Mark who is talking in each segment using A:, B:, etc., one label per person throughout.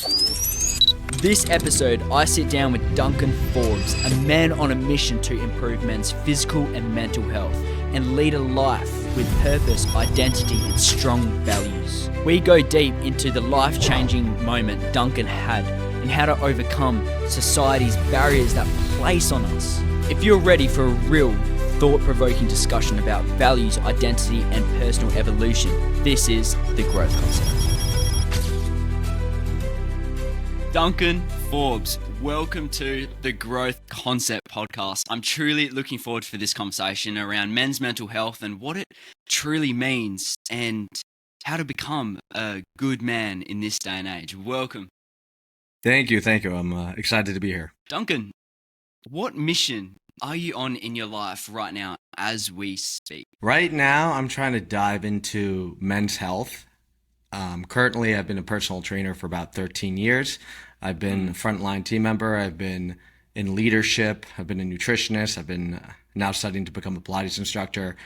A: This episode, I sit down with Duncan Forbes, a man on a mission to improve men's physical and mental health and lead a life with purpose, identity, and strong values. We go deep into the life-changing moment Duncan had and how to overcome society's barriers that place on us. If you're ready for a real, thought-provoking discussion about values, identity, and personal evolution, this is The Growth Concept. Duncan Forbes, welcome to the Growth Concept podcast. I'm truly looking forward for this conversation around men's mental health and what it truly means and how to become a good man in this day and age. Welcome.
B: Thank you. I'm excited to be here.
A: Duncan, what mission are you on in your life right now as we speak?
B: Right now, I'm trying to dive into men's health. Currently, I've been a personal trainer for about 13 years. I've been a frontline team member. I've been in leadership. I've been a nutritionist. I've been now studying to become a Pilates instructor.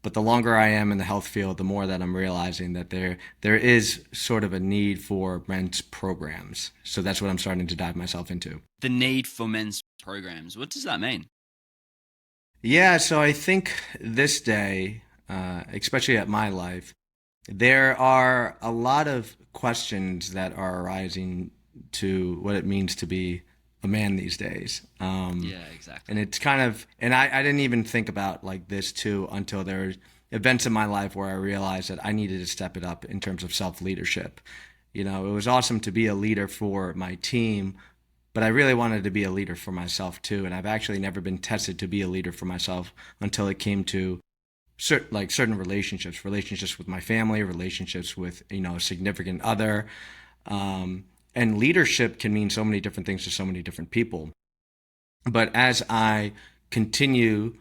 B: But the longer I am in the health field, the more that I'm realizing that there is sort of a need for men's programs. So that's what I'm starting to dive myself into.
A: The need for men's programs. What does that mean?
B: Yeah, so I think this day, especially at my life, there are a lot of questions that are arising to what it means to be a man these days.
A: Yeah, exactly.
B: And it's kind of, and I didn't even think about like this too until there were events in my life where I realized that I needed to step it up in terms of self-leadership. You know, it was awesome to be a leader for my team, but I really wanted to be a leader for myself too. And I've actually never been tested to be a leader for myself until it came to certain relationships with my family, relationships with, a significant other. And leadership can mean so many different things to so many different people. But as I continue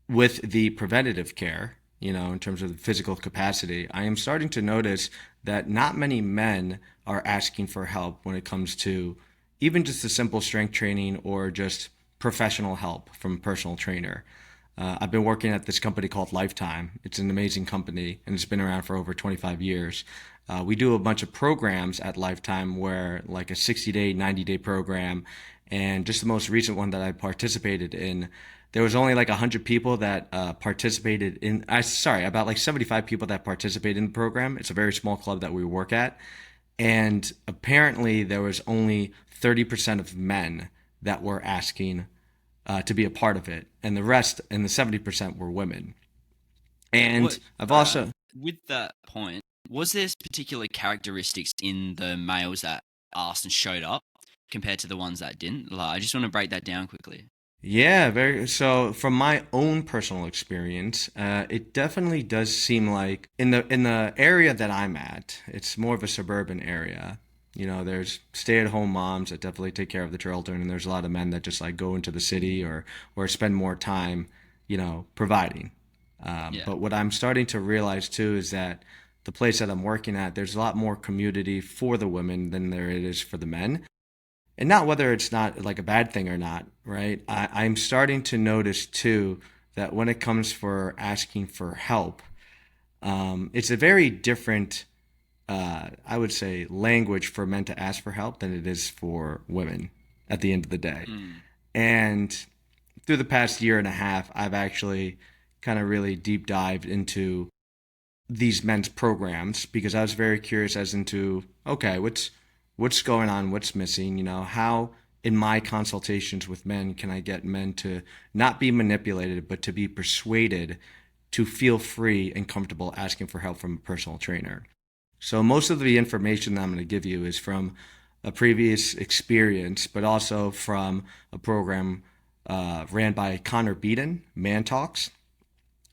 B: with the preventative care, in terms of the physical capacity, I am starting to notice that not many men are asking for help when it comes to even just the simple strength training or just professional help from a personal trainer. I've been working at this company called Lifetime. It's an amazing company, and it's been around for over 25 years. We do a bunch of programs at Lifetime where like a 60-day, 90-day program, and just the most recent one that I participated in, there was only like 100 people that participated in, about like 75 people that participated in the program. It's a very small club that we work at. And apparently there was only 30% of men that were asking to be a part of it, and the rest, and the 70% were women. And I've also,
A: with that point, was there particular characteristics in the males that asked and showed up compared to the ones that didn't? Like, I just want to break that down quickly.
B: Yeah, very. So from my own personal experience, it definitely does seem like in the area that I'm at, it's more of a suburban area. There's stay-at-home moms that definitely take care of the children, and there's a lot of men that just like go into the city or spend more time, providing. But what I'm starting to realize too is that the place that I'm working at, there's a lot more community for the women than there is for the men. And not whether it's not like a bad thing or not, right? I'm starting to notice too that when it comes for asking for help, it's a very different I would say language for men to ask for help than it is for women at the end of the day. And through the past year and a half, I've actually kind of really deep dived into these men's programs because I was very curious as into, okay, what's going on, what's missing, how in my consultations with men can I get men to not be manipulated, but to be persuaded to feel free and comfortable asking for help from a personal trainer. So most of the information that I'm going to give you is from a previous experience, but also from a program ran by Connor Beaton, Man Talks.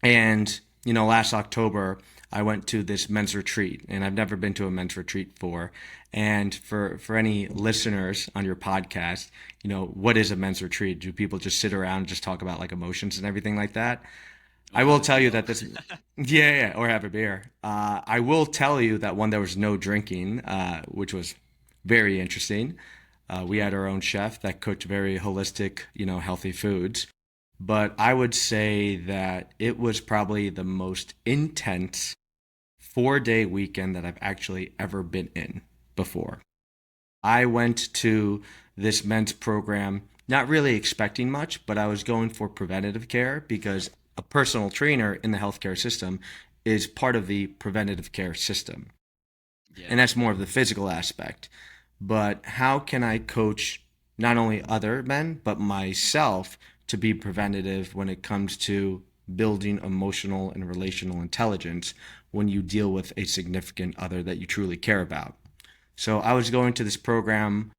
B: And, last October, I went to this men's retreat, and I've never been to a men's retreat before. And for any listeners on your podcast, what is a men's retreat? Do people just sit around and just talk about like emotions and everything like that? I will tell you that this, yeah, or have a beer. I will tell you that one, there was no drinking, which was very interesting. We had our own chef that cooked very holistic, healthy foods. But I would say that it was probably the most intense 4-day weekend that I've actually ever been in before. I went to this men's program not really expecting much, but I was going for preventative care because a personal trainer in the healthcare system is part of the preventative care system.
A: Yeah.
B: And that's more of the physical aspect. But how can I coach not only other men, but myself to be preventative when it comes to building emotional and relational intelligence when you deal with a significant other that you truly care about? So I was going to this program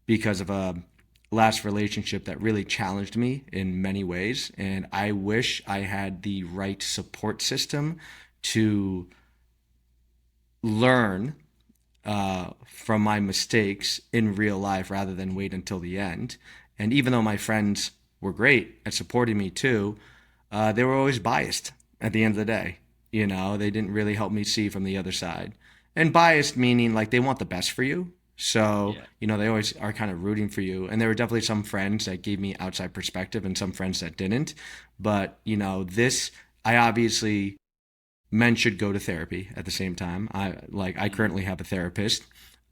B: because of a last relationship that really challenged me in many ways. And I wish I had the right support system to learn from my mistakes in real life rather than wait until the end. And even though my friends were great at supporting me too, they were always biased at the end of the day. You know, they didn't really help me see from the other side. And biased meaning like they want the best for you. So,
A: Yeah.
B: you know, they always are kind of rooting for you. And there were definitely some friends that gave me outside perspective and some friends that didn't. But, you know, I obviously, men should go to therapy at the same time. I currently have a therapist.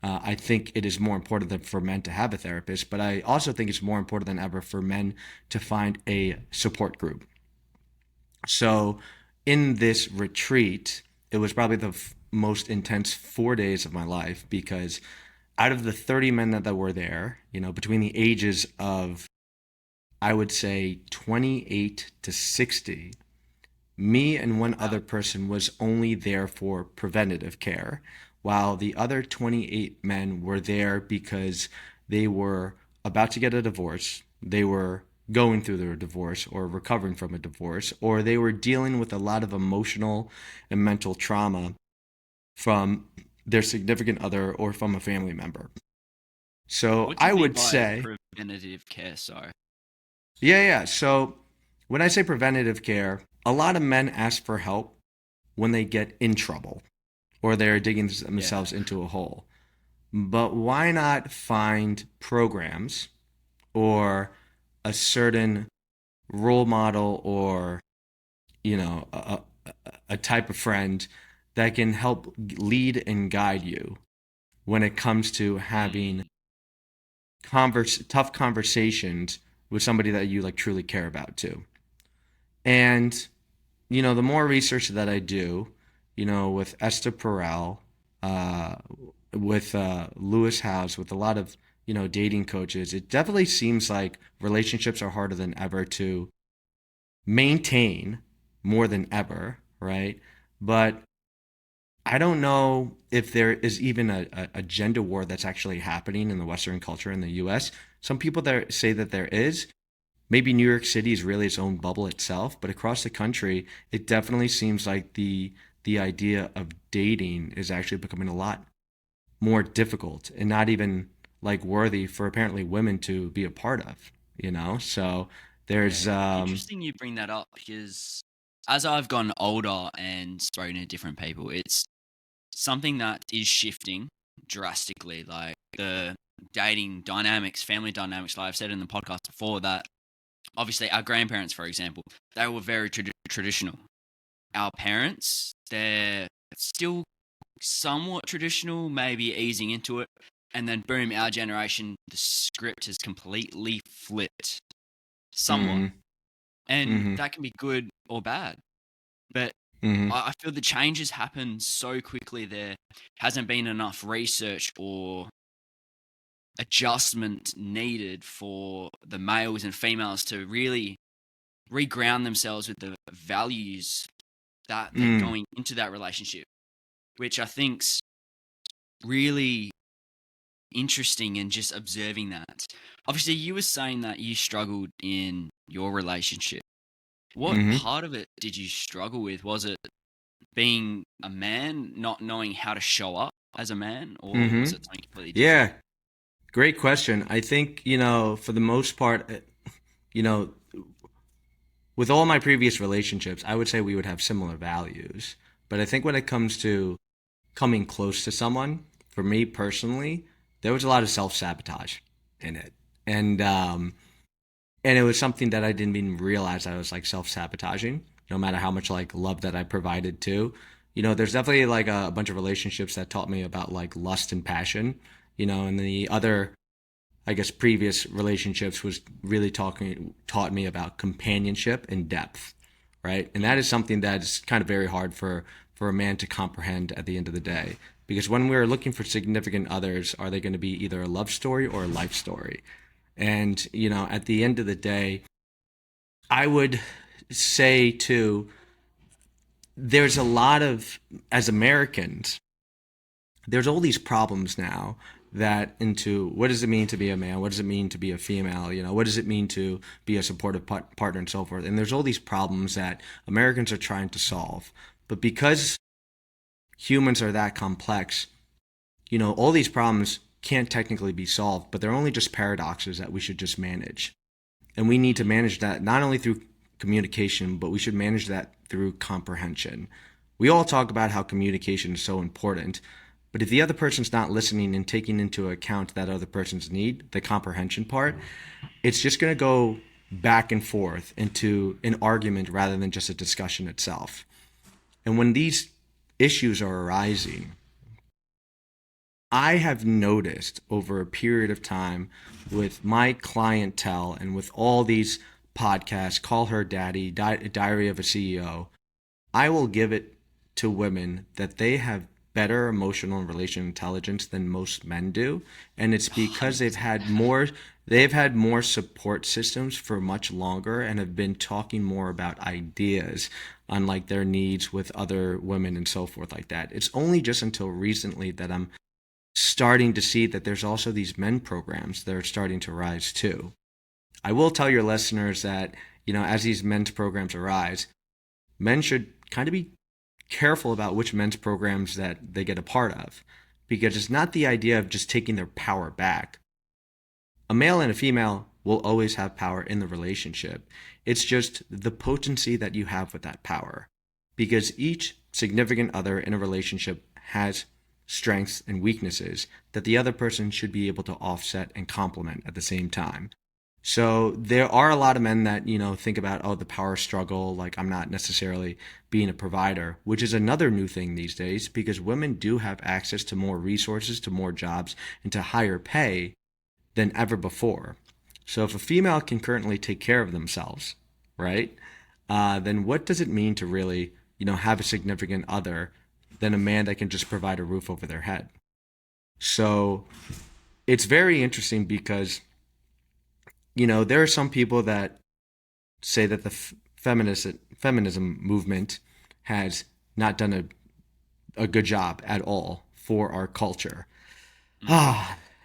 B: I think it is more important than for men to have a therapist, but I also think it's more important than ever for men to find a support group. So, in this retreat, it was probably the most intense 4 days of my life because out of the 30 men that were there, you know, between the ages of, I would say, 28 to 60, me and one
A: Wow.
B: other person was only there for preventative care, while the other 28 men were there because they were about to get a divorce, they were going through their divorce or recovering from a divorce, or they were dealing with a lot of emotional and mental trauma from their significant other or from a family member. So
A: What do
B: I
A: you mean
B: would
A: by
B: say,
A: preventative care? Sorry.
B: yeah. So when I say preventative care, a lot of men ask for help when they get in trouble or they're digging
A: Yeah.
B: themselves into a hole. But why not find programs or a certain role model or, you know, a type of friend that can help lead and guide you when it comes to having
A: Mm.
B: tough conversations with somebody that you like truly care about too. And you know, the more research that I do, you know, with Esther Perel, uh, with Lewis House, with a lot of, you know, dating coaches, it definitely seems like relationships are harder than ever to maintain more than ever, right? But I don't know if there is even a gender war that's actually happening in the Western culture in the US. Some people there say that there is. Maybe New York City is really its own bubble itself, but across the country, it definitely seems like the idea of dating is actually becoming a lot more difficult and not even like worthy for apparently women to be a part of, you know? So
A: Yeah.
B: there's
A: Interesting you bring that up because as I've gotten older and spoken to different people, it's something that is shifting drastically. Like the dating dynamics, family dynamics, like I've said in the podcast before, that obviously our grandparents, for example, they were very traditional. Our parents, they're still somewhat traditional, maybe easing into it. And then, boom, our generation, the script has completely flipped somewhat.
B: mhm,
A: And
B: mhm,
A: that can be good or bad. But
B: mhm,
A: I feel the changes happen so quickly. There hasn't been enough research or adjustment needed for the males and females to really reground themselves with the values that they're
B: mm,
A: going into that relationship, which I think's really interesting and just observing that. Obviously, you were saying that you struggled in your relationship. What
B: mhm,
A: part of it did you struggle with? Was it being a man, not knowing how to show up as a man, or was
B: mhm.
A: it something completely different?
B: Yeah, great question. I think, you know, for the most part, you know, with all my previous relationships, I would say we would have similar values. But I think when it comes to coming close to someone, for me personally, there was a lot of self sabotage in it, and and it was something that I didn't even realize I was like self sabotaging. No matter how much like love that I provided to, you know, there's definitely like a bunch of relationships that taught me about like lust and passion, And the other, I guess, previous relationships was really taught me about companionship and depth, right? And that is something that is kind of very hard for a man to comprehend at the end of the day. Because when we're looking for significant others, are they going to be either a love story or a life story? And, at the end of the day, I would say too, there's a lot of, as Americans, there's all these problems now that into what does it mean to be a man? What does it mean to be a female? What does it mean to be a supportive partner and so forth? And there's all these problems that Americans are trying to solve. But because humans are that complex, all these problems can't technically be solved, but they're only just paradoxes that we should just manage. And we need to manage that not only through communication, but we should manage that through comprehension. We all talk about how communication is so important, but if the other person's not listening and taking into account that other person's need, the comprehension part, it's just going to go back and forth into an argument rather than just a discussion itself. And when these issues are arising, I have noticed over a period of time with my clientele and with all these podcasts, Call Her Daddy, Diary of a CEO, I will give it to women that they have better emotional and relational intelligence than most men do. And it's because they've had more support systems for much longer and have been talking more about ideas on like their needs with other women and so forth like that. It's only just until recently that I'm starting to see that there's also these men programs that are starting to rise too. I will tell your listeners that, as these men's programs arise, men should kind of be careful about which men's programs that they get a part of, because it's not the idea of just taking their power back. A male and a female will always have power in the relationship. It's just the potency that you have with that power, because each significant other in a relationship has strengths and weaknesses that the other person should be able to offset and complement at the same time. So there are a lot of men that, think about, the power struggle, like I'm not necessarily being a provider, which is another new thing these days because women do have access to more resources, to more jobs, and to higher pay than ever before. So if a female can currently take care of themselves, right, then what does it mean to really, have a significant other than a man that can just provide a roof over their head? So it's very interesting because, there are some people that say that the feminism movement has not done a good job at all for our culture.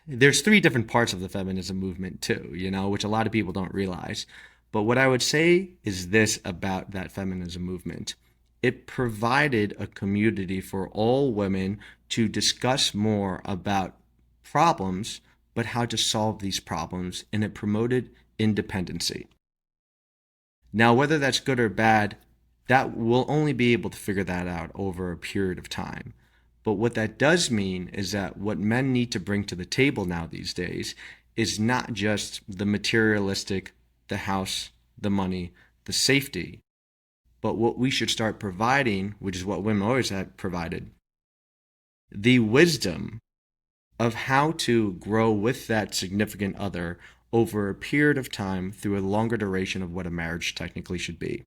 B: There's 3 different parts of the feminism movement too, which a lot of people don't realize. But what I would say is this about that feminism movement. It provided a community for all women to discuss more about problems, but how to solve these problems, and it promoted independency. Now, whether that's good or bad, that we'll only be able to figure that out over a period of time. But what that does mean is that what men need to bring to the table now these days is not just the materialistic, the house, the money, the safety, but what we should start providing, which is what women always have provided, the wisdom of how to grow with that significant other over a period of time through a longer duration of what a marriage technically should be.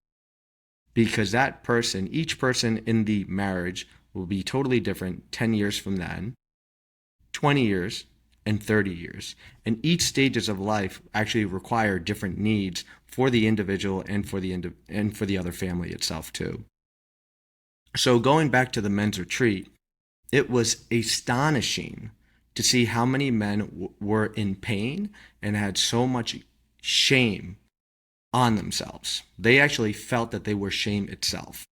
B: Because that person, each person in the marriage will be totally different 10 years from then, 20 years, and 30 years. And each stages of life actually require different needs for the individual and for the other family itself too. So going back to the men's retreat, it was astonishing to see how many men were in pain and had so much shame on themselves. They actually felt that they were shame itself.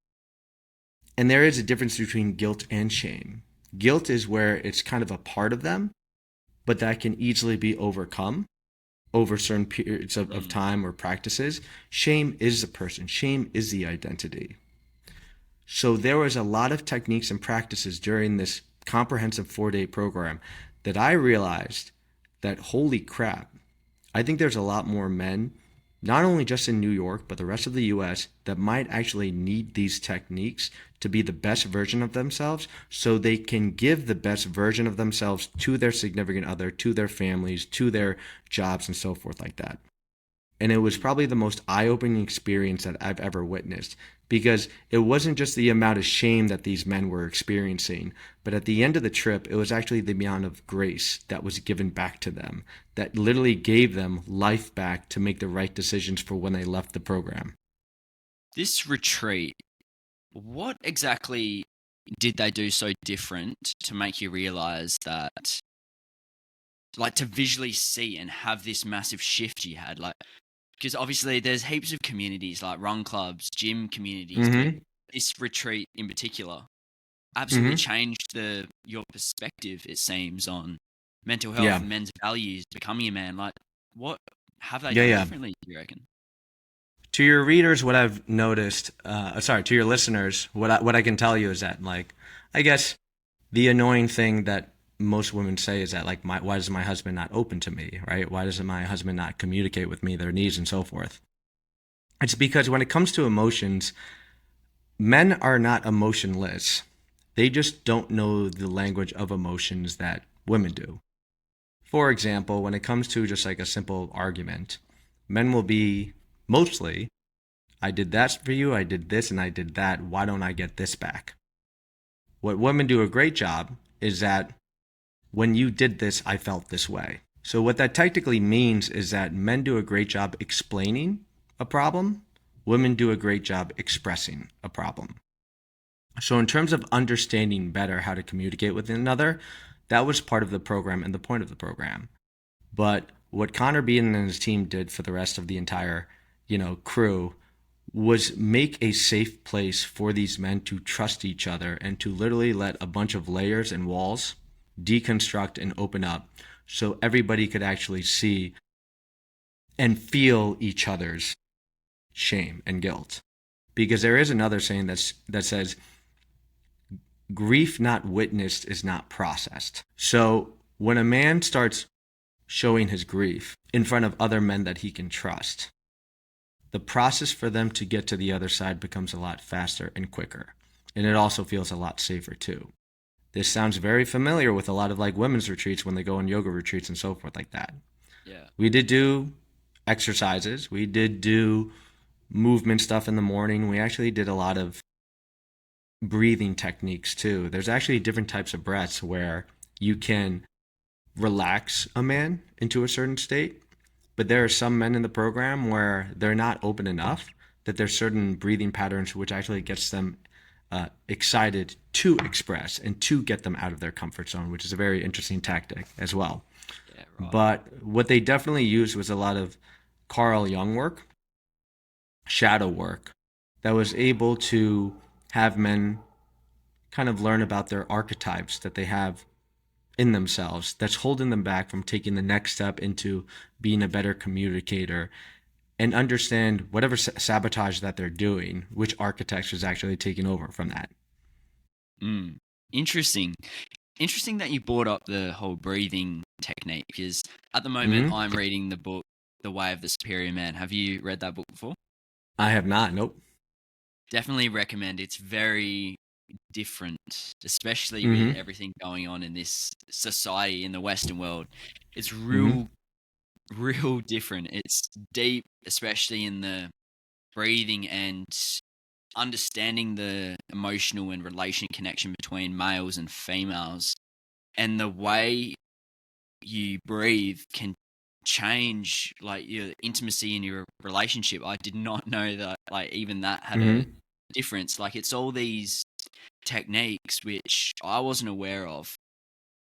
B: And there is a difference between guilt and shame. Guilt is where it's kind of a part of them, but that can easily be overcome over certain periods of time or practices. Shame is the person. Shame is the identity. So there was a lot of techniques and practices during this comprehensive 4-day program that I realized that, holy crap, I think there's a lot more men not only just in New York, but the rest of the US, that might actually need these techniques to be the best version of themselves so they can give the best version of themselves to their significant other, to their families, to their jobs, and so forth like that. And it was probably the most eye-opening experience that I've ever witnessed because it wasn't just the amount of shame that these men were experiencing, but at the end of the trip, it was actually the amount of grace that was given back to them that literally gave them life back to make the right decisions for when they left the program.
A: This retreat, what exactly did they do so different to make you realize that, like, to visually see and have this massive shift you had? Like, because obviously there's heaps of communities like run clubs, gym communities, but
B: Mm-hmm.
A: this retreat in particular absolutely
B: Mm-hmm.
A: changed your perspective, it seems, on mental health
B: Yeah.
A: and men's values, becoming a man. Like, what have they
B: Yeah,
A: done
B: yeah.
A: differently, do you reckon?
B: To your readers, what I've noticed, sorry, to your listeners, what I can tell you is that, like, I guess the annoying thing that most women say is that, like, why does my husband not open to me, right? Why doesn't my husband not communicate with me their needs and so forth? It's because when it comes to emotions, men are not emotionless. They just don't know the language of emotions that women do. For example, when it comes to just like a simple argument, men will be mostly, I did that for you, I did this, and I did that. Why don't I get this back? What women do a great job is that when you did this, I felt this way. So, what that technically means is that men do a great job explaining a problem, women do a great job expressing a problem. So, in terms of understanding better how to communicate with another, that was part of the program and the point of the program. But what Connor Bean and his team did for the rest of the entire, crew was make a safe place for these men to trust each other and to literally let a bunch of layers and walls deconstruct and open up so everybody could actually see and feel each other's shame and guilt. Because there is another saying that says, grief not witnessed is not processed. So when a man starts showing his grief in front of other men that he can trust, the process for them to get to the other side becomes a lot faster and quicker. And it also feels a lot safer too. This sounds very familiar with a lot of like women's retreats when they go on yoga retreats and so forth like that.
A: Yeah.
B: We did do exercises. We did do movement stuff in the morning. We actually did a lot of breathing techniques too. There's actually different types of breaths where you can relax a man into a certain state, but there are some men in the program where they're not open enough that there's certain breathing patterns which actually gets them excited to express and to get them out of their comfort zone, which is a very interesting tactic as well.
A: Yeah, right.
B: But what they definitely used was a lot of Carl Jung work, shadow work, that was able to have men kind of learn about their archetypes that they have in themselves that's holding them back from taking the next step into being a better communicator and understand whatever sabotage that they're doing, which architecture is actually taking over from that.
A: Mm. Interesting. Interesting that you brought up the whole breathing technique, because at the moment
B: Hmm.
A: I'm reading the book The Way of the Superior Man. Have you read that book before?
B: I have not. Nope.
A: Definitely recommend. It's very different, especially with
B: Hmm.
A: everything going on in this society in the Western world. It's
B: Hmm.
A: real different. It's deep, especially in the breathing and understanding the emotional and relation connection between males and females, and the way you breathe can change like your intimacy in your relationship. I did not know that, like, even that had a
B: Hmm.
A: difference. Like, it's all these techniques which I wasn't aware of.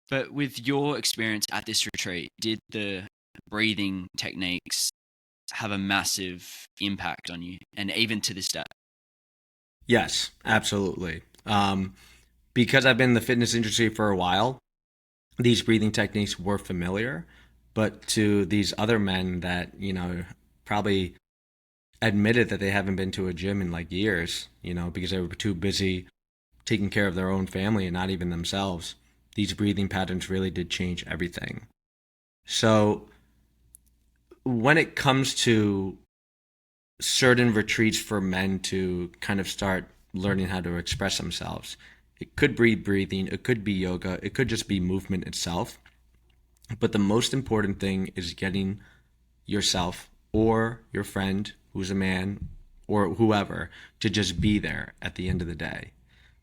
A: But with your experience at this retreat, did the breathing techniques have a massive impact on you, and even to this day?
B: Yes, absolutely. Because I've been in the fitness industry for a while, these breathing techniques were familiar, but to these other men that, probably admitted that they haven't been to a gym in like years, because they were too busy taking care of their own family and not even themselves, these breathing patterns really did change everything. So when it comes to certain retreats for men to kind of start learning how to express themselves. It could be breathing, it could be yoga, it could just be movement itself. But the most important thing is getting yourself or your friend who's a man or whoever to just be there at the end of the day.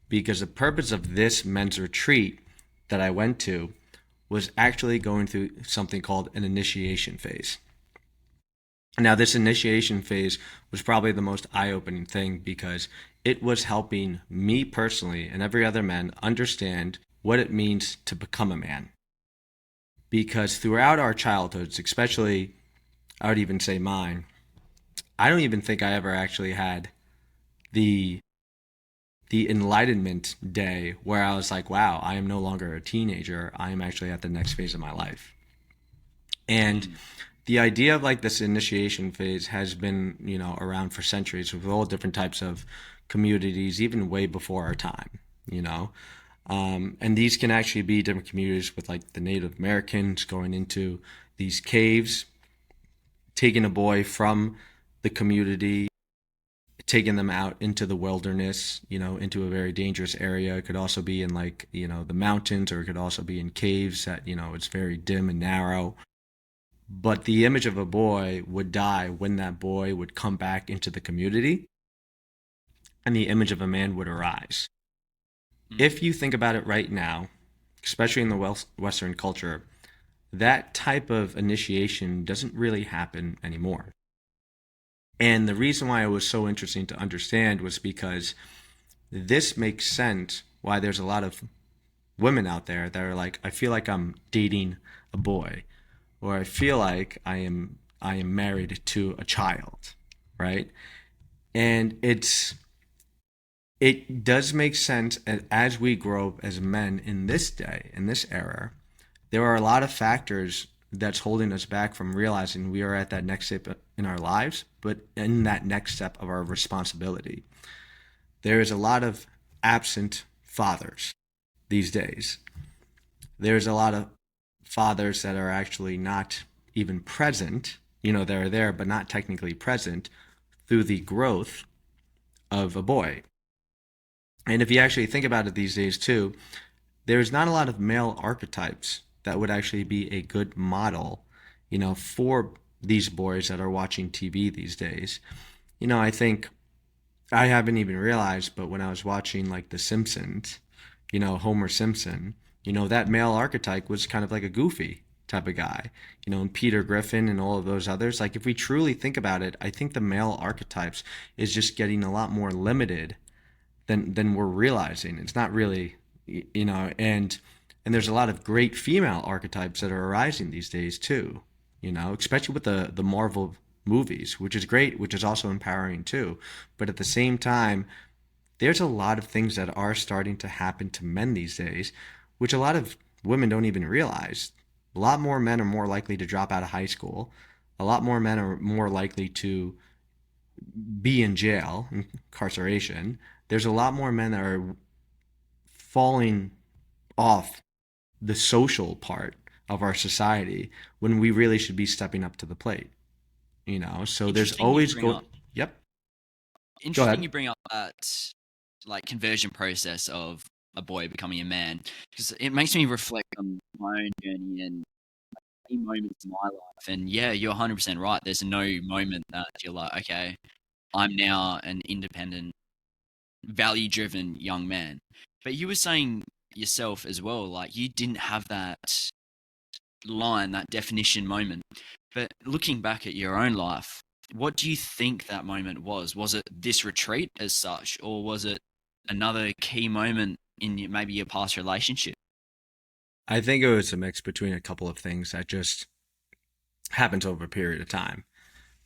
B: Because the purpose of this men's retreat that I went to was actually going through something called an initiation phase. Now, this initiation phase was probably the most eye opening thing because it was helping me personally and every other man understand what it means to become a man. Because throughout our childhoods, especially, I would even say mine, I don't even think I ever actually had the enlightenment day where I was like, wow, I am no longer a teenager. I am actually at the next phase of my life. And the idea of like this initiation phase has been, around for centuries with all different types of communities, even way before our time, you know. And these can actually be different communities with like the Native Americans going into these caves, taking a boy from the community, taking them out into the wilderness, into a very dangerous area. It could also be in like, the mountains, or it could also be in caves that, it's very dim and narrow. But the image of a boy would die when that boy would come back into the community, and the image of a man would arise. If you think about it right now, especially in the Western culture, that type of initiation doesn't really happen anymore. And the reason why it was so interesting to understand was because this makes sense why there's a lot of women out there that are like, I feel like I'm dating a boy, or I feel like I am married to a child, right? And it does make sense as we grow up as men in this day, in this era. There are a lot of factors that's holding us back from realizing we are at that next step in our lives, but in that next step of our responsibility. There is a lot of absent fathers these days. There's a lot of fathers that are actually not even present, they're there, but not technically present through the growth of a boy. And if you actually think about it these days too, there's not a lot of male archetypes that would actually be a good model, for these boys that are watching TV these days. I think I haven't even realized, but when I was watching like The Simpsons, Homer Simpson, that male archetype was kind of like a goofy type of guy, and Peter Griffin and all of those others. Like if we truly think about it, I think the male archetypes is just getting a lot more limited than we're realizing. It's not really, and there's a lot of great female archetypes that are arising these days too, especially with the Marvel movies, which is great, which is also empowering too. But at the same time, there's a lot of things that are starting to happen to men these days, which a lot of women don't even realize. A lot more men are more likely to drop out of high school. A lot more men are more likely to be in jail, incarceration. There's a lot more men that are falling off the social part of our society when we really should be stepping up to the plate. So there's
A: Interesting you
B: always
A: bring
B: go.
A: up.
B: Yep. Go
A: Interesting
B: ahead.
A: you bring up that like conversion process of a boy becoming a man, because it makes me reflect on my own journey and key moments in my life. And yeah, you're 100% right. There's no moment that you're like, okay, I'm now an independent, value driven young man. But you were saying yourself as well, like you didn't have that line, that definition moment. But looking back at your own life, what do you think that moment was? Was it this retreat as such, or was it another key moment in maybe your past relationship?
B: I think it was a mix between a couple of things that just happens over a period of time.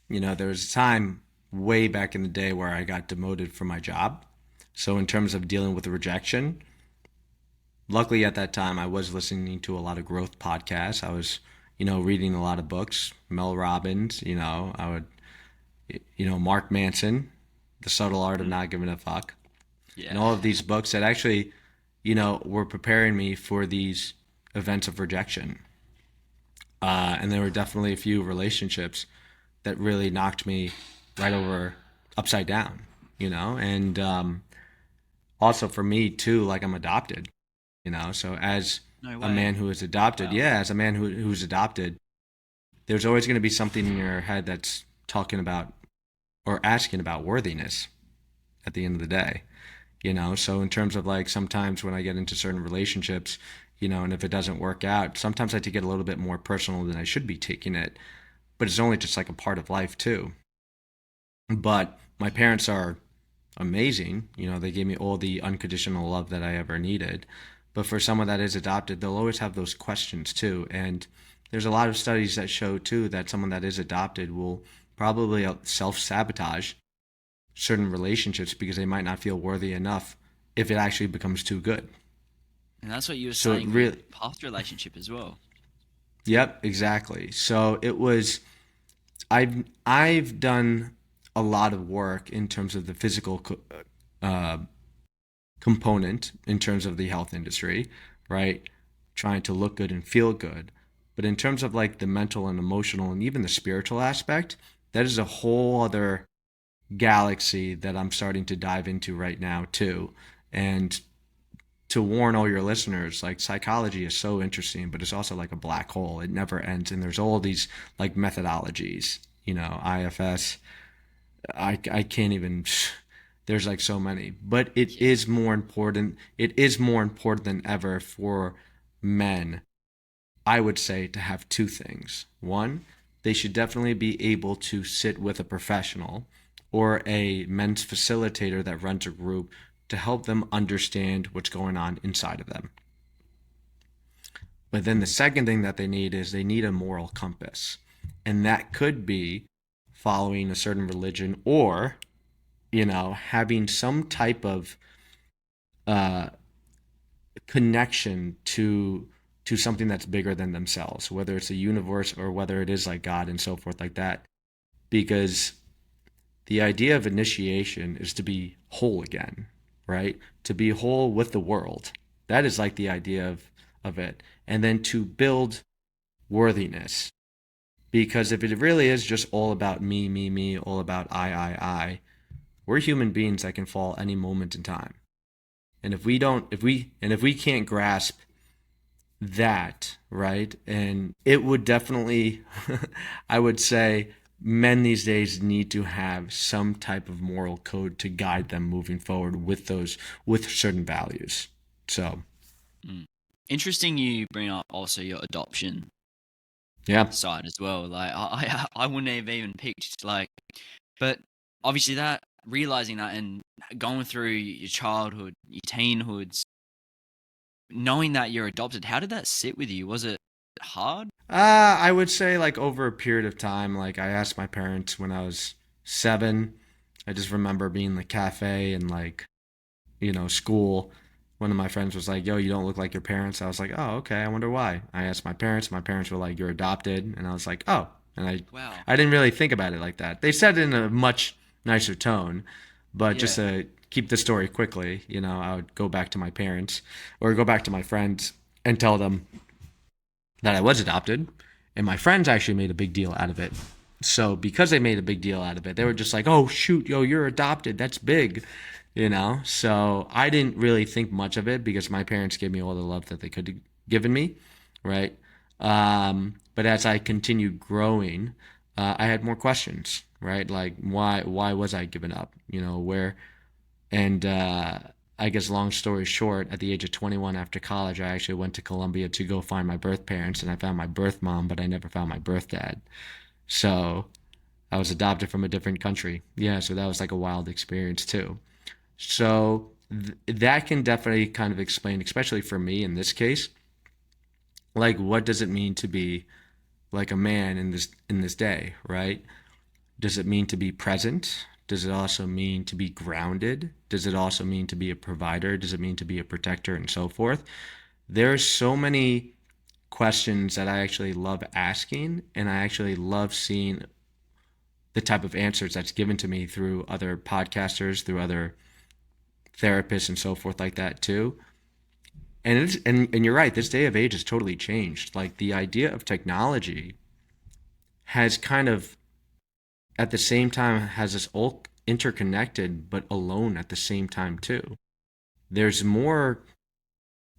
B: There was a time way back in the day where I got demoted from my job. So in terms of dealing with rejection, luckily at that time I was listening to a lot of growth podcasts. I was, reading a lot of books, Mel Robbins, I would, Mark Manson, The Subtle Art of Not Giving a Fuck, and
A: Yeah.
B: all of these books that actually, were preparing me for these events of rejection. And there were definitely a few relationships that really knocked me right over upside down, and also for me too, like I'm adopted, so as
A: No
B: a man
A: way.
B: who is adopted,
A: Wow.
B: yeah, as a man who's adopted, there's always going to be something in your head that's talking about or asking about worthiness at the end of the day, so in terms of like sometimes when I get into certain relationships, and if it doesn't work out, sometimes I take it a little bit more personal than I should be taking it, but it's only just like a part of life too. But my parents are amazing. They gave me all the unconditional love that I ever needed. But for someone that is adopted, they'll always have those questions too. And there's a lot of studies that show too that someone that is adopted will probably self sabotage certain relationships because they might not feel worthy enough if it actually becomes too good.
A: And that's what you were
B: So it
A: saying with
B: really,
A: past relationship as well.
B: yep, exactly. So it was, I've done a lot of work in terms of the physical uh, component in terms of the health industry, right? Trying to look good and feel good. But in terms of like the mental and emotional and even the spiritual aspect, that is a whole other galaxy that I'm starting to dive into right now too. And to warn all your listeners, like psychology is so interesting, but it's also like a black hole. It never ends. And there's all these like methodologies, IFS. I can't even, there's like so many, but it
A: Yeah.
B: is more important. It is more important than ever for men, I would say, to have two things. One, they should definitely be able to sit with a professional or a men's facilitator that runs a group to help them understand what's going on inside of them. But then the second thing that they need is they need a moral compass. And that could be following a certain religion or, having some type of uh, connection to something that's bigger than themselves, whether it's a universe or whether it is like God and so forth like that. Because the idea of initiation is to be whole again, right? To be whole with the world. That is like the idea of it. And then to build worthiness. Because if it really is just all about me, me, me, all about I, we're human beings that can fall any moment in time. And if we can't grasp that, right? And it would definitely, I would say, men these days need to have some type of moral code to guide them moving forward with certain values. So,
A: Mm. Interesting you bring up also your adoption
B: yeah.
A: side as well. Like I wouldn't have even picked like, but obviously that realizing that and going through your childhood, your teenhoods, knowing that you're adopted, how did that sit with you? Was it hard?
B: I would say like over a period of time, like I asked my parents when I was 7. I just remember being in the cafe and like school, one of my friends was like, "Yo, you don't look like your parents." I was like, "Oh, okay. I wonder why." I asked my parents. My parents were like, "You're adopted," and I was like, "Oh." And
A: Wow.
B: I didn't really think about it like that. They said it in a much nicer tone, but just
A: Yeah.
B: to keep the story quickly, I would go back to my parents or go back to my friends and tell them that I was adopted, and my friends actually made a big deal out of it. So because they made a big deal out of it, they were just like, "Oh shoot, yo, you're adopted. That's big." So I didn't really think much of it because my parents gave me all the love that they could have given me, right? But as I continued growing, I had more questions, right? Like why was I given up? Where and I guess long story short, at the age of 21 after college, I actually went to Colombia to go find my birth parents, and I found my birth mom, but I never found my birth dad. So I was adopted from a different country. Yeah, so that was like a wild experience too. So that can definitely kind of explain, especially for me in this case, like what does it mean to be like a man in this day, right? Does it mean to be present? Does it also mean to be grounded? Does it also mean to be a provider? Does it mean to be a protector and so forth? There's so many questions that I actually love asking, and I actually love seeing the type of answers that's given to me through other podcasters, through other therapists and so forth like that too. And you're right, this day of age has totally changed. Like the idea of technology has kind of at the same time has us all interconnected but alone at the same time too. There's more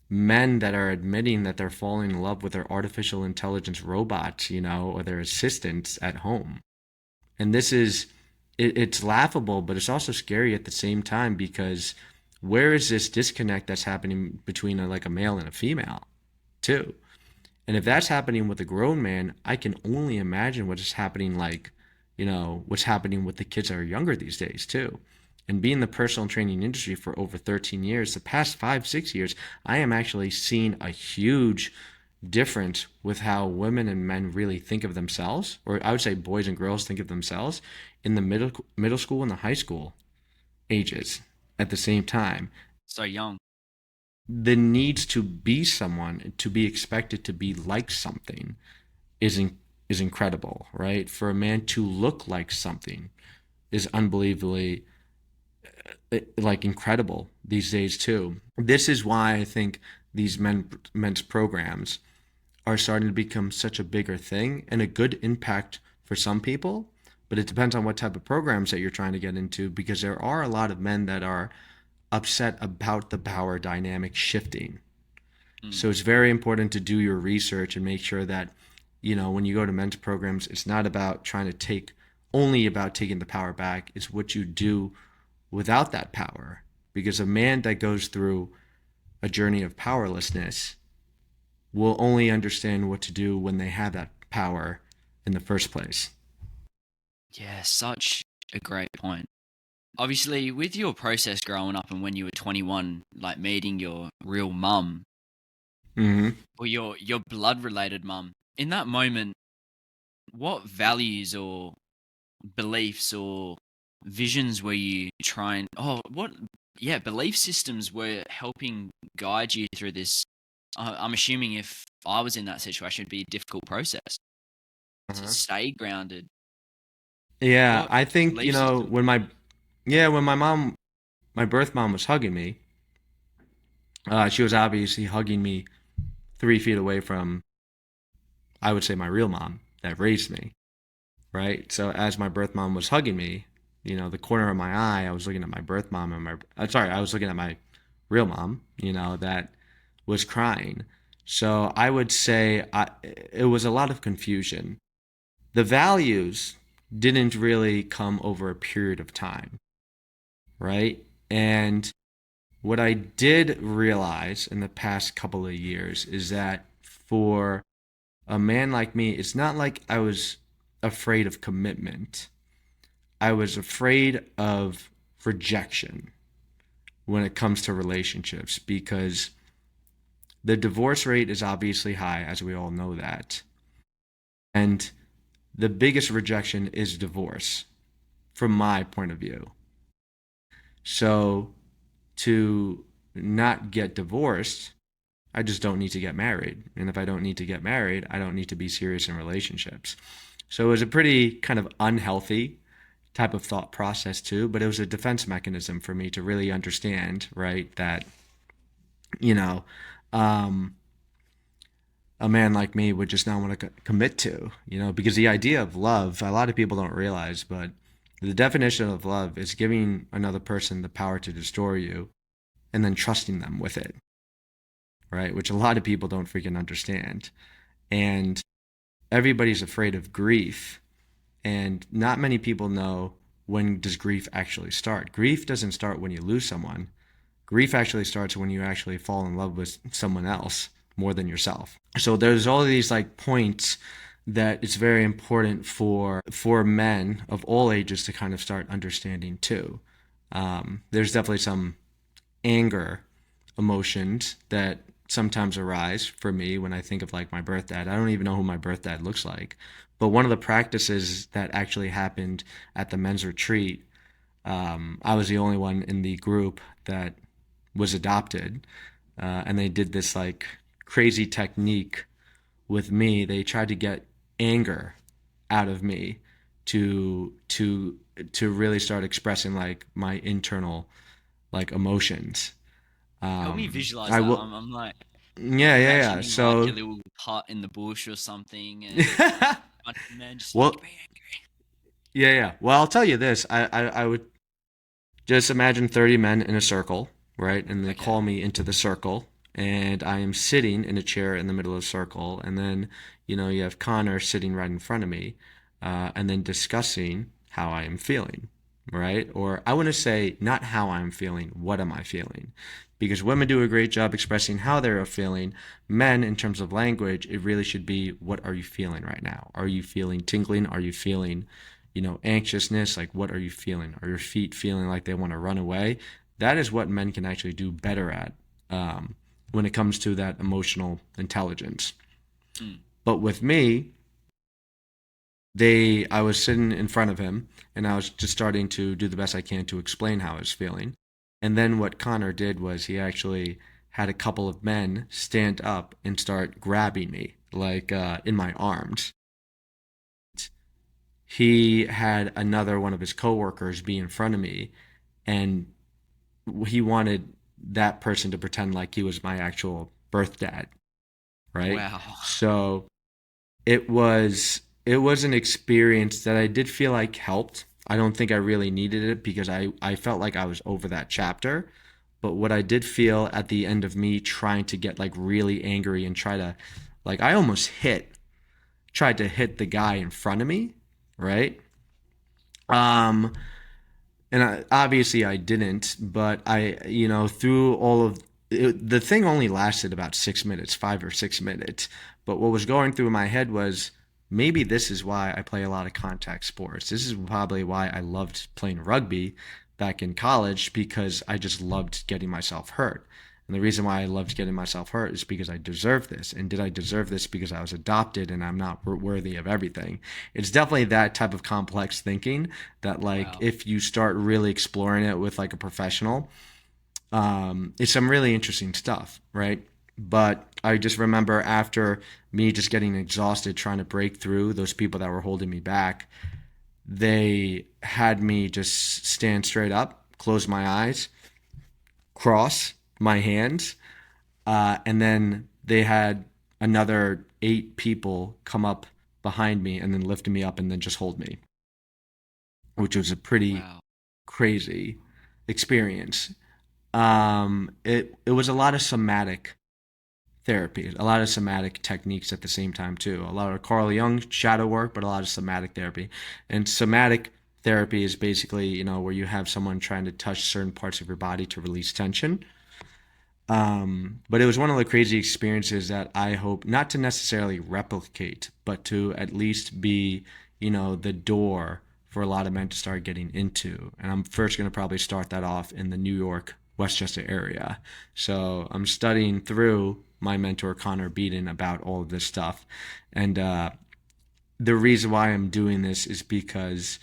B: men that are admitting that they're falling in love with their artificial intelligence robots, or their assistants at home. And it's laughable, but it's also scary at the same time because where is this disconnect that's happening between like a male and a female, too? And if that's happening with a grown man, I can only imagine what is happening what's happening with the kids that are younger these days too. And being in the personal training industry for over 13 years, the past 5, 6 years, I am actually seeing a huge difference with how women and men really think of themselves, or I would say boys and girls think of themselves in the middle school and the high school ages at the same time.
A: So young.
B: The needs to be someone, to be expected to be like something, is incredible, right? For a man to look like something is unbelievably like incredible these days too. This is why I think these men's programs are starting to become such a bigger thing and a good impact for some people, but it depends on what type of programs that you're trying to get into because there are a lot of men that are upset about the power dynamic shifting.
A: Mm.
B: So it's very important to do your research and make sure that, when you go to men's programs, it's not about trying to only about taking the power back. It's what you do without that power. Because a man that goes through a journey of powerlessness will only understand what to do when they have that power in the first place.
A: Yeah, such a great point. Obviously, with your process growing up and when you were 21, like meeting your real mum
B: Mm-hmm.
A: or your blood related mum, in that moment, what values or beliefs or visions were you trying? Oh, what? Yeah, belief systems were helping guide you through this. I'm assuming if I was in that situation, it'd be a difficult process to
B: Uh-huh.
A: stay grounded.
B: Yeah,
A: What
B: I think,
A: belief system?
B: when my birth mom was hugging me, she was obviously hugging me 3 feet away from, I would say, my real mom that raised me, right? So as my birth mom was hugging me, the corner of my eye, I was looking at my birth mom and I was looking at my real mom, that was crying. So I would say it was a lot of confusion. The values didn't really come over a period of time, right? And what I did realize in the past couple of years is that for a man like me, it's not like I was afraid of commitment. I was afraid of rejection when it comes to relationships because the divorce rate is obviously high, as we all know that. And the biggest rejection is divorce, from my point of view. So to not get divorced, I just don't need to get married. And if I don't need to get married, I don't need to be serious in relationships. So it was a pretty kind of unhealthy type of thought process too, but it was a defense mechanism for me to really understand, right, that, you know, um, a man like me would just not want to commit to, because the idea of love, a lot of people don't realize, but the definition of love is giving another person the power to destroy you and then trusting them with it, right? Which a lot of people don't freaking understand. And everybody's afraid of grief. And not many people know when does grief actually start. Grief doesn't start when you lose someone. Grief actually starts when you actually fall in love with someone else more than yourself. So there's all of these like points that it's very important for men of all ages to kind of start understanding too. There's definitely some anger emotions that sometimes arise for me when I think of like my birth dad. I don't even know who my birth dad looks like. But one of the practices that actually happened at the men's retreat, I was the only one in the group that was adopted. And they did this like crazy technique with me. They tried to get anger out of me to really start expressing like my internal like emotions.
A: Help me visualize
B: I
A: that.
B: will.
A: I'm like
B: Yeah, yeah, yeah.
A: imagining like a
B: So,
A: little hut in the bush or something, and a bunch of men just like
B: well,
A: be angry.
B: Yeah, yeah. Well, I'll tell you this. I would just imagine 30 men in a circle, right? And they
A: Okay.
B: call me into the circle, and I am sitting in a chair in the middle of the circle. And then, you have Connor sitting right in front of me, and then discussing how I am feeling, right? Or I want to say, not how I'm feeling, what am I feeling? Because women do a great job expressing how they're feeling. Men, in terms of language, it really should be, what are you feeling right now? Are you feeling tingling? Are you feeling anxiousness? Like, what are you feeling? Are your feet feeling like they want to run away? That is what men can actually do better at, when it comes to that emotional intelligence.
A: Mm.
B: But with me, I was sitting in front of him, and I was just starting to do the best I can to explain how I was feeling. And then what Connor did was he actually had a couple of men stand up and start grabbing me, like, in my arms. He had another one of his coworkers be in front of me, and he wanted that person to pretend like he was my actual birth dad, right?
A: Wow.
B: So it was an experience that I did feel like helped. I don't think I really needed it because I felt like I was over that chapter. But what I did feel at the end of me trying to get like really angry and try to, like, I almost tried to hit the guy in front of me, right? Um, and obviously I didn't, but through all of the thing only lasted about 6 minutes, 5 or 6 minutes. But what was going through my head was, maybe this is why I play a lot of contact sports. This is probably why I loved playing rugby back in college, because I just loved getting myself hurt. And the reason why I loved getting myself hurt is because I deserve this. And did I deserve this because I was adopted and I'm not worthy of everything? It's definitely that type of complex thinking that, like,
A: Wow.
B: if you start really exploring it with like a professional, it's some really interesting stuff, right? But I just remember, after me just getting exhausted trying to break through those people that were holding me back, they had me just stand straight up, close my eyes, cross my hands, and then they had another 8 people come up behind me and then lift me up and then just hold me, which was a pretty
A: Wow.
B: crazy experience. It was a lot of somatic therapy, a lot of somatic techniques at the same time too. A lot of Carl Jung shadow work, but a lot of somatic therapy. And somatic therapy is basically, where you have someone trying to touch certain parts of your body to release tension. But it was one of the crazy experiences that I hope not to necessarily replicate, but to at least be, the door for a lot of men to start getting into. And I'm first going to probably start that off in the New York, Westchester area. So I'm studying through my mentor, Connor Beaton, about all of this stuff. And the reason why I'm doing this is because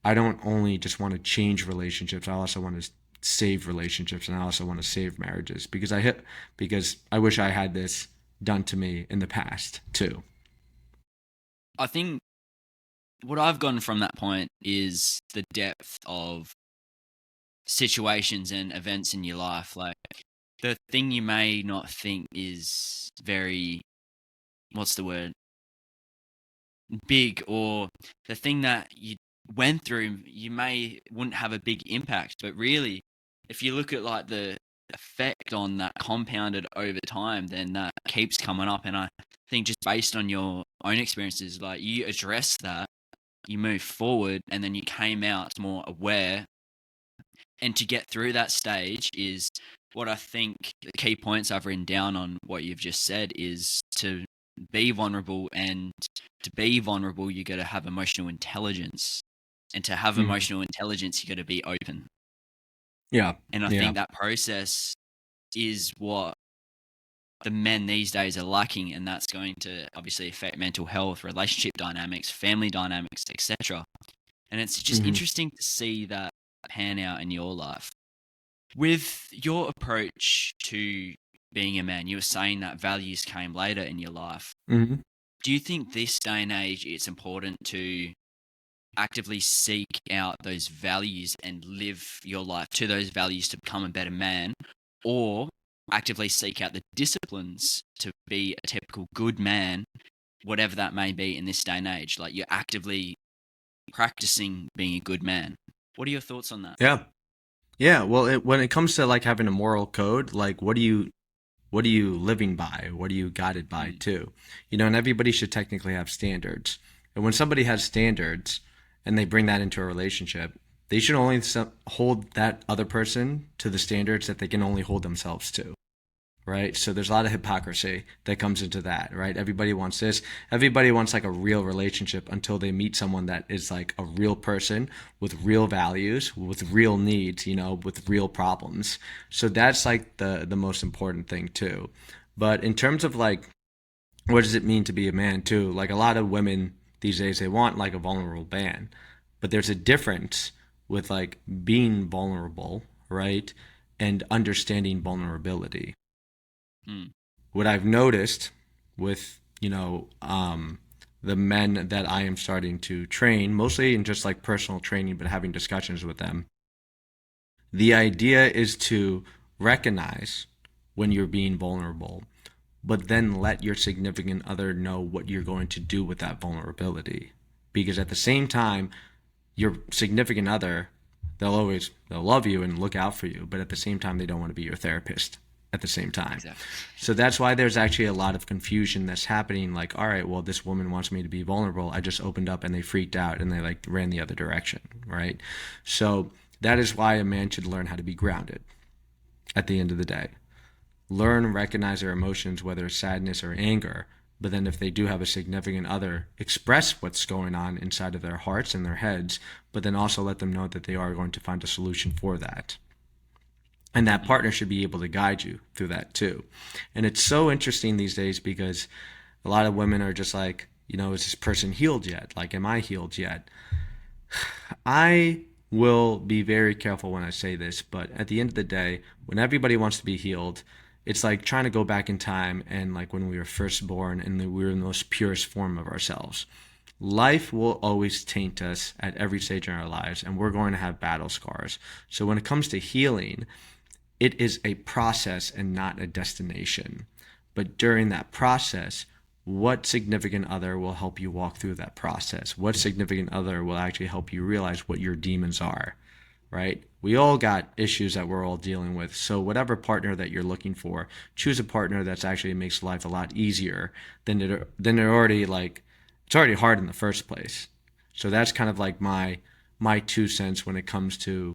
B: I don't only just want to change relationships, I also want to save relationships, and I also want to save marriages, because I wish I had this done to me in the past too.
A: I think what I've gotten from that point is the depth of situations and events in your life. Like, the thing you may not think is very, what's the word, big, or the thing that you went through, you may wouldn't have a big impact. But really, if you look at like the effect on that compounded over time, then that keeps coming up. And I think, just based on your own experiences, like, you address that, you move forward, and then you came out more aware. And to get through that stage is what I think the key points I've written down on what you've just said is to be vulnerable. And to be vulnerable, you got to have emotional intelligence. And to have
B: Hmm.
A: emotional intelligence, you got to be open.
B: Yeah,
A: And I
B: yeah.
A: think that process is what the men these days are lacking. And that's going to obviously affect mental health, relationship dynamics, family dynamics, etc. And it's just
B: Hmm.
A: interesting to see that pan out in your life. With your approach to being a man, you were saying that values came later in your life.
B: Hmm.
A: Do you think this day and age it's important to actively seek out those values and live your life to those values to become a better man, or actively seek out the disciplines to be a typical good man, whatever that may be in this day and age? Like, you're actively practicing being a good man. What are your thoughts on that?
B: Yeah. Yeah, well, when it comes to like having a moral code, like what are you living by? What are you guided by
A: Mm,
B: too? And everybody should technically have standards. And when somebody has standards and they bring that into a relationship, they should only hold that other person to the standards that they can only hold themselves to. Right? So there's a lot of hypocrisy that comes into that, right? Everybody wants this. Everybody wants like a real relationship until they meet someone that is like a real person with real values, with real needs, with real problems. So that's like the most important thing too. But in terms of like what does it mean to be a man too? Like a lot of women these days they want like a vulnerable man. But there's a difference with like being vulnerable, right? And understanding vulnerability.
A: mm,
B: What I've noticed with, the men that I am starting to train, mostly in just like personal training, but having discussions with them, the idea is to recognize when you're being vulnerable, but then let your significant other know what you're going to do with that vulnerability. Because at the same time, your significant other, they'll love you and look out for you, but at the same time they don't want to be your therapist at the same time.
A: exactly.
B: So that's why there's actually a lot of confusion that's happening. Like, all right, well, this woman wants me to be vulnerable. I just opened up and they freaked out and they like ran the other direction, right? So that is why a man should learn how to be grounded at the end of the day. Learn, recognize their emotions, whether it's sadness or anger. But then if they do have a significant other, express what's going on inside of their hearts and their heads, but then also let them know that they are going to find a solution for that. And that partner should be able to guide you through that too. And it's so interesting these days because a lot of women are just like, is this person healed yet? Like, am I healed yet? I will be very careful when I say this, but at the end of the day, when everybody wants to be healed, it's like trying to go back in time and like when we were first born and we were in the most purest form of ourselves. Life will always taint us at every stage in our lives, and we're going to have battle scars. So when it comes to healing, it is a process and not a destination. But during that process, what significant other will help you walk through that process? What significant other will actually help you realize what your demons are, right? We all got issues that we're all dealing with. So whatever partner that you're looking for, choose a partner that's actually makes life a lot easier than it already like it's already hard in the first place. So that's kind of like my 2 cents when it comes to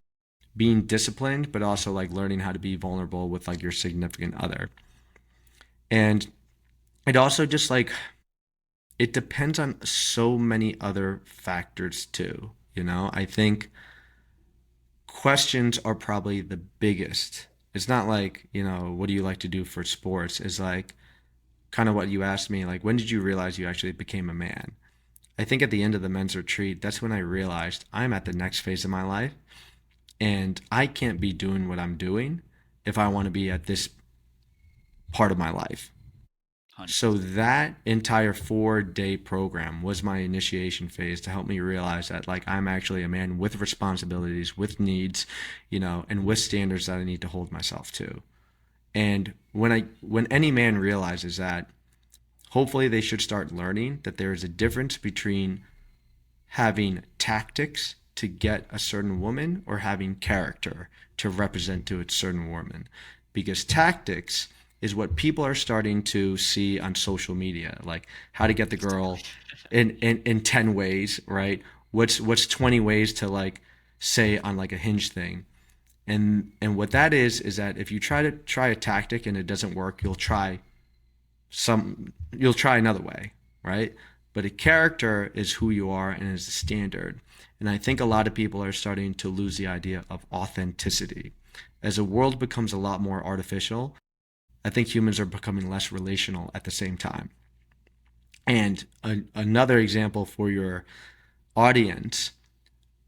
B: being disciplined, but also like learning how to be vulnerable with like your significant other. And it also just like, it depends on so many other factors too. I think questions are probably the biggest. It's not like, what do you like to do for sports? It's like kind of what you asked me, like, when did you realize you actually became a man? I think at the end of the men's retreat, that's when I realized I'm at the next phase of my life and I can't be doing what I'm doing if I want to be at this part of my life. So
A: 100%.
B: that entire 4-day program was my initiation phase to help me realize that like I'm actually a man with responsibilities, with needs, and with standards that I need to hold myself to. And when any man realizes that, hopefully they should start learning that there is a difference between having tactics to get a certain woman or having character to represent to a certain woman. Because tactics is what people are starting to see on social media, like how to get the girl in 10 ways, right? What's 20 ways to like say on like a Hinge thing. And what that is that if you try a tactic and it doesn't work, you'll try another way, right? But a character is who you are and is the standard. And I think a lot of people are starting to lose the idea of authenticity. As the world becomes a lot more artificial, I think humans are becoming less relational at the same time. And another example for your audience,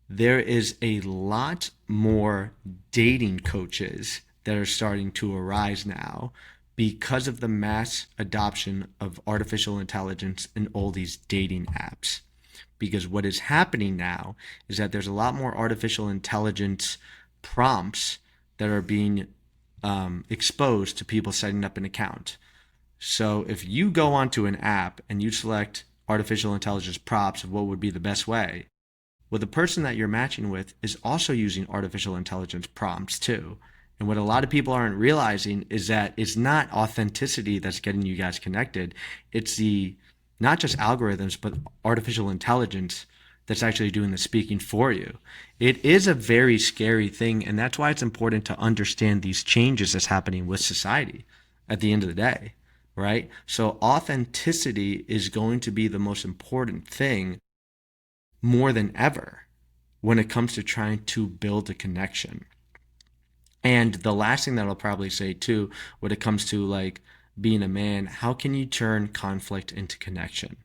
B: there is a lot more dating coaches that are starting to arise now because of the mass adoption of artificial intelligence in all these dating apps. Because what is happening now is that there's a lot more artificial intelligence prompts that are being exposed to people setting up an account. So if you go onto an app and you select artificial intelligence prompts of what would be the best way, Well, the person that you're matching with is also using artificial intelligence prompts too. And what a lot of people aren't realizing is that it's not authenticity that's getting you guys connected. It's the not just algorithms, but artificial intelligence that's actually doing the speaking for you. It is a very scary thing, and that's why it's important to understand these changes that's happening with society at the end of the day, right? So authenticity is going to be the most important thing more than ever when it comes to trying to build a connection. And the last thing that I'll probably say too, when it comes to like being a man, how can you turn conflict into connection?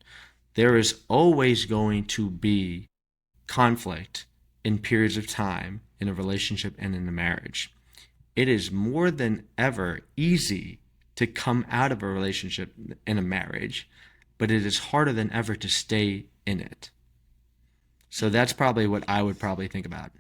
B: There is always going to be conflict in periods of time in a relationship and in a marriage. It is more than ever easy to come out of a relationship and a marriage, but it is harder than ever to stay in it. So that's probably what I would probably think about.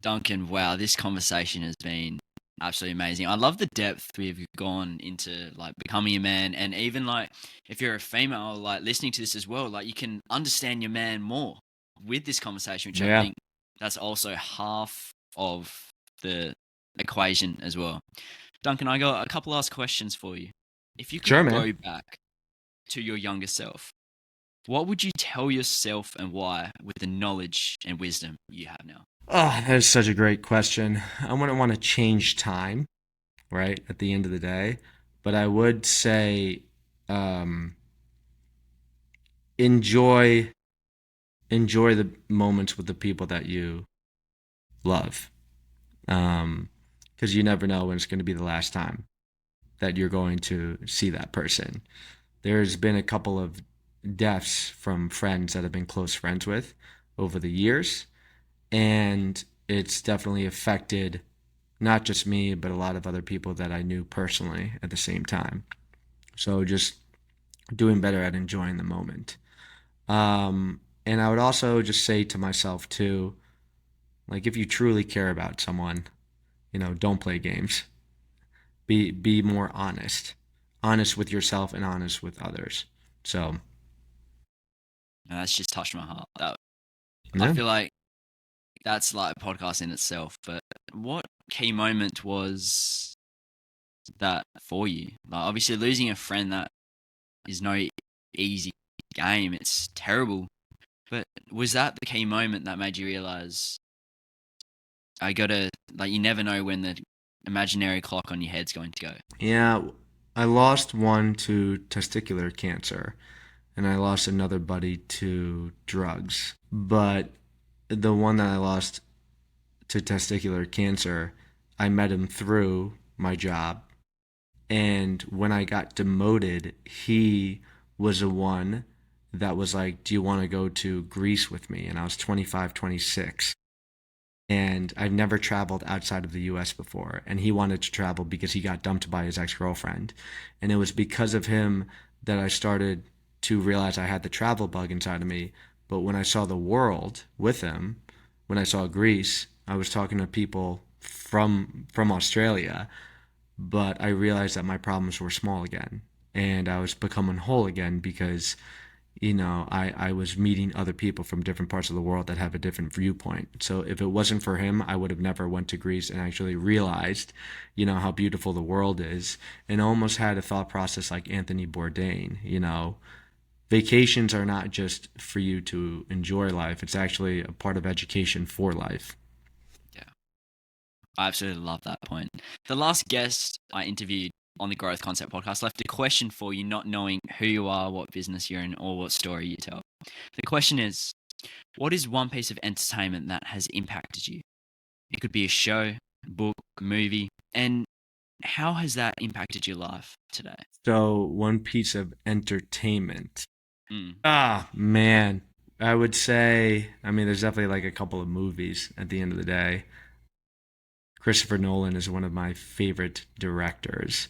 A: Duncan, wow, this conversation has been absolutely amazing. I love the depth we've gone into like becoming a man, and even like if you're a female, like listening to this as well, like you can understand your man more with this conversation, which I
B: Yeah.
A: think that's also half of the equation as well. Duncan, I got a couple last questions for you. If you
B: Sure,
A: could
B: man.
A: go back to your younger self, what would you tell yourself and why with the knowledge and wisdom you have now?
B: Oh, that is such a great question. I wouldn't want to change time, right, at the end of the day, but I would say um, enjoy enjoy the moments with the people that you love, because you never know when it's going to be the last time that you're going to see that person. There's been a couple of deaths from friends that I've been close friends with over the years, and it's definitely affected not just me, but a lot of other people that I knew personally at the same time. So just doing better at enjoying the moment. And I would also just say to myself too, like if you truly care about someone, don't play games. Be more honest, honest with yourself and honest with others. So
A: And that's just touched my heart. I
B: yeah.
A: feel like that's like a podcast in itself. But what key moment was that for you? Like obviously losing a friend that is no easy game. It's terrible. But was that the key moment that made you realize I gotta like you never know when the imaginary clock on your head's going to go?
B: Yeah, I lost one to testicular cancer, and I lost another buddy to drugs. But the one that I lost to testicular cancer, I met him through my job. And when I got demoted, he was the one that was like, "Do you want to go to Greece with me?" And I was 25, 26. And I've never traveled outside of the US before. And he wanted to travel because he got dumped by his ex girlfriend. And it was because of him that I started to realize I had the travel bug inside of me. But when I saw the world with him, when I saw Greece, I was talking to people from Australia, but I realized that my problems were small again. And I was becoming whole again because I was meeting other people from different parts of the world that have a different viewpoint. So if it wasn't for him, I would have never went to Greece and actually realized, how beautiful the world is, and almost had a thought process like Anthony Bourdain. Vacations are not just for you to enjoy life; it's actually a part of education for life.
A: Yeah. I absolutely love that point. The last guest I interviewed on the Growth Concept podcast left a question for you, not knowing who you are, what business you're in, or what story you tell. The question is, what is one piece of entertainment that has impacted you? It could be a show, book, movie, and how has that impacted your life today?
B: So one piece of entertainment.
A: Mm.
B: Ah, man. I would say, I mean, there's definitely like a couple of movies at the end of the day. Christopher Nolan is one of my favorite directors.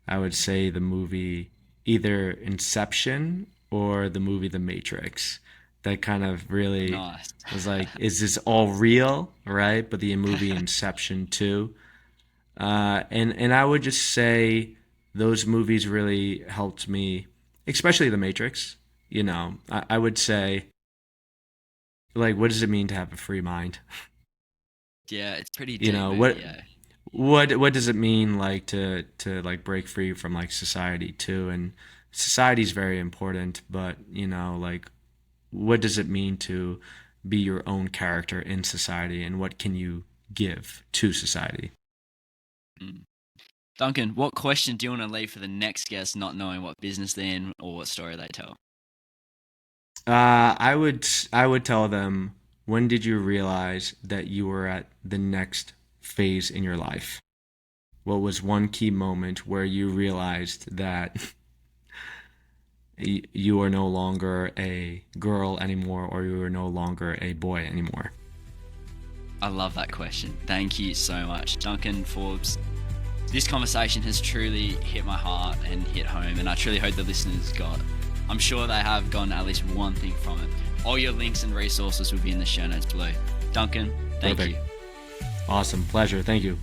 B: I would say the movie either Inception or the movie The Matrix. That kind of really
A: Nice.
B: was like, is this all real? Right? But the movie Inception too. And I would just say those movies really helped me, especially The Matrix. I would say Like, what does it mean to have a free mind?
A: Yeah, it's pretty
B: You
A: deep,
B: know,
A: man. Yeah.
B: what does it mean like to like break free from like society too? And society's very important, but you know, like what does it mean to be your own character in society, and what can you give to society?
A: Mm. Duncan, what question do you want to leave for the next guest, not knowing what business they're in or what story they tell?
B: I would tell them, when did you realize that you were at the next phase in your life? What was one key moment where you realized that you are no longer a girl anymore, or you are no longer a boy anymore?
A: I love that question. Thank you so much, Duncan Forbes. This conversation has truly hit my heart and hit home, and I truly hope the listeners I'm sure they have gotten at least one thing from it. All your links and resources will be in the show notes below. Duncan, thank
B: Perfect.
A: you.
B: Awesome. Pleasure. Thank you.